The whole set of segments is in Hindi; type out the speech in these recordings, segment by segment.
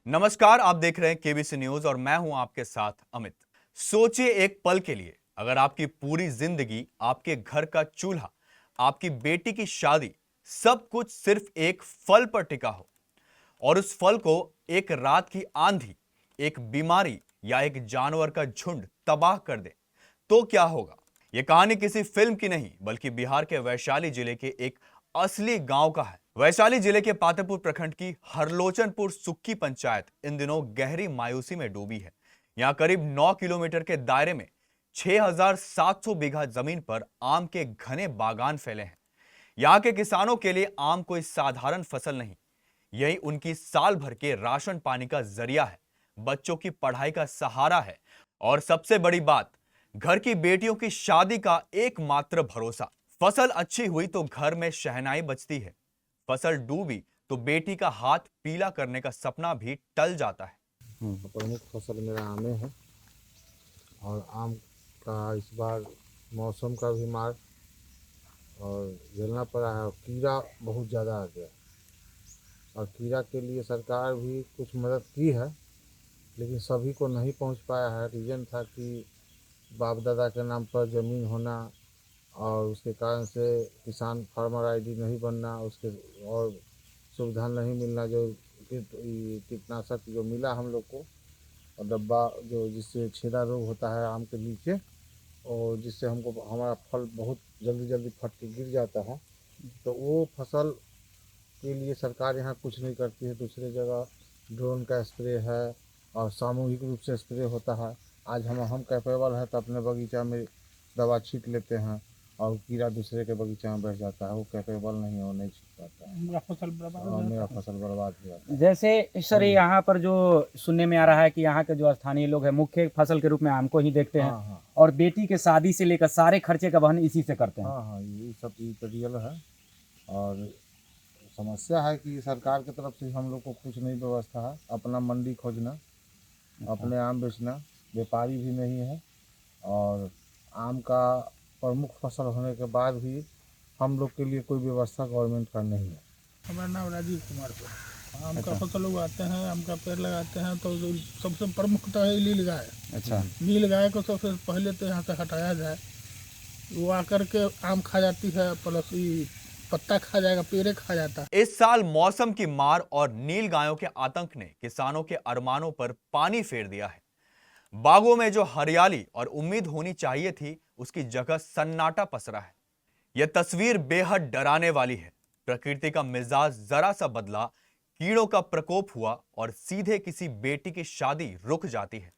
नमस्कार, आप देख रहे हैं केबीसी न्यूज और मैं हूं आपके साथ अमित। सोचिए एक पल के लिए, अगर आपकी पूरी जिंदगी, आपके घर का चूल्हा, आपकी बेटी की शादी, सब कुछ सिर्फ एक फल पर टिका हो और उस फल को एक रात की आंधी, एक बीमारी या एक जानवर का झुंड तबाह कर दे, तो क्या होगा? यह कहानी किसी फिल्म की नहीं, बल्कि बिहार के वैशाली जिले के एक असली गांव का है। वैशाली जिले के पातेपुर प्रखंड की हरलोचनपुर सुक्की पंचायत इन दिनों गहरी मायूसी में डूबी है। यहां करीब 9 किलोमीटर के दायरे में 6,700 बीघा जमीन पर आम के घने बागान फैले हैं। यहां के किसानों के लिए आम कोई साधारण फसल नहीं, यही उनकी साल भर के राशन पानी का जरिया है, बच्चों की पढ़ाई का सहारा है और सबसे बड़ी बात, घर की बेटियों की शादी का एकमात्र भरोसा। फसल अच्छी हुई तो घर में शहनाई बजती है, फसल डूबी तो बेटी का हाथ पीला करने का सपना भी टल जाता है। प्रमुख फसल मेरा आमे है और आम का इस बार मौसम का भी मार और झेलना पड़ा है और कीड़ा बहुत ज़्यादा आ गया और कीड़ा के लिए सरकार भी कुछ मदद की है, लेकिन सभी को नहीं पहुंच पाया है। रीज़न था कि बाप दादा के नाम पर ज़मीन होना और उसके कारण से किसान फार्मर आईडी नहीं बनना, उसके और सुविधा नहीं मिलना, जो कीटनाशक जो मिला हम लोग को और डब्बा जो जिससे छेदा रोग होता है आम के नीचे और जिससे हमको हमारा फल बहुत जल्दी जल्दी फट के गिर जाता है, तो वो फसल के लिए सरकार यहाँ कुछ नहीं करती है। दूसरे जगह ड्रोन का स्प्रे है और सामूहिक रूप से स्प्रे होता है। आज हम कैपेबल हैं तो अपने बगीचा में दवा छींट लेते हैं और कीड़ा दूसरे के बगीचा में बैठ जाता है। वो कैपेबल नहीं है, वो नहीं छींट पाता है, मेरा फसल बर्बाद हो जाता है। जैसे सर यहाँ पर जो सुनने में आ रहा है कि यहाँ के जो स्थानीय लोग हैं मुख्य फसल के रूप में आम को ही देखते हैं। हाँ। और बेटी के शादी से लेकर सारे खर्चे का वहन इसी से करते हैं। हाँ, ये सब चीज़ रियल है और समस्या है कि सरकार की तरफ से हम लोग को कुछ नहीं व्यवस्था है। अपना मंडी खोजना, अपने आम बेचना, व्यापारी भी नहीं है और आम का प्रमुख फसल होने के बाद भी हम लोग के लिए कोई व्यवस्था गवर्नमेंट का नहीं है। हमारा नाम राजीव कुमार है। आम का फसल उगाते हैं, आम का पेड़ लगाते हैं, तो जो सबसे प्रमुख तो है नील गाय। अच्छा, नील गाय को सबसे पहले तो यहाँ से हटाया जाए। वो आकर के आम खा जाती है, प्लस पत्ता खा जाएगा, पेड़े खा जाता है। इस साल मौसम की मार और नील गायों के आतंक ने किसानों के अरमानों पर पानी फेर दिया है। बागों में जो हरियाली और उम्मीद होनी चाहिए थी, उसकी जगह सन्नाटा पसरा है। यह तस्वीर बेहद डराने वाली है। प्रकृति का मिजाज जरा सा बदला, कीड़ों का प्रकोप हुआ और सीधे किसी बेटी की शादी रुक जाती है,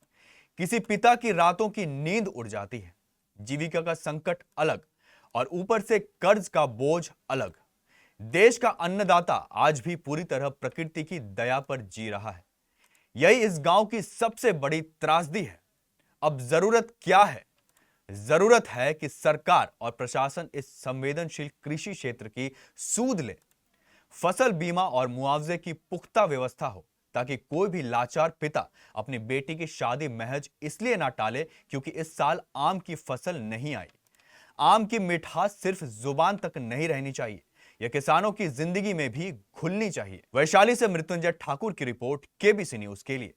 किसी पिता की रातों की नींद उड़ जाती है। जीविका का संकट अलग और ऊपर से कर्ज का बोझ अलग। देश का अन्नदाता आज भी पूरी तरह प्रकृति की दया पर जी रहा है। यही इस गांव की सबसे बड़ी त्रासदी है। अब जरूरत क्या है? जरूरत है कि सरकार और प्रशासन इस संवेदनशील कृषि क्षेत्र की सूद ले, फसल बीमा और मुआवजे की पुख्ता व्यवस्था हो, ताकि कोई भी लाचार पिता अपनी बेटी की शादी महज इसलिए ना टाले क्योंकि इस साल आम की फसल नहीं आई। आम की मिठास सिर्फ जुबान तक नहीं रहनी चाहिए, यह किसानों की जिंदगी में भी घुलनी चाहिए। वैशाली से मृत्युंजय ठाकुर की रिपोर्ट, केबीसी न्यूज के लिए।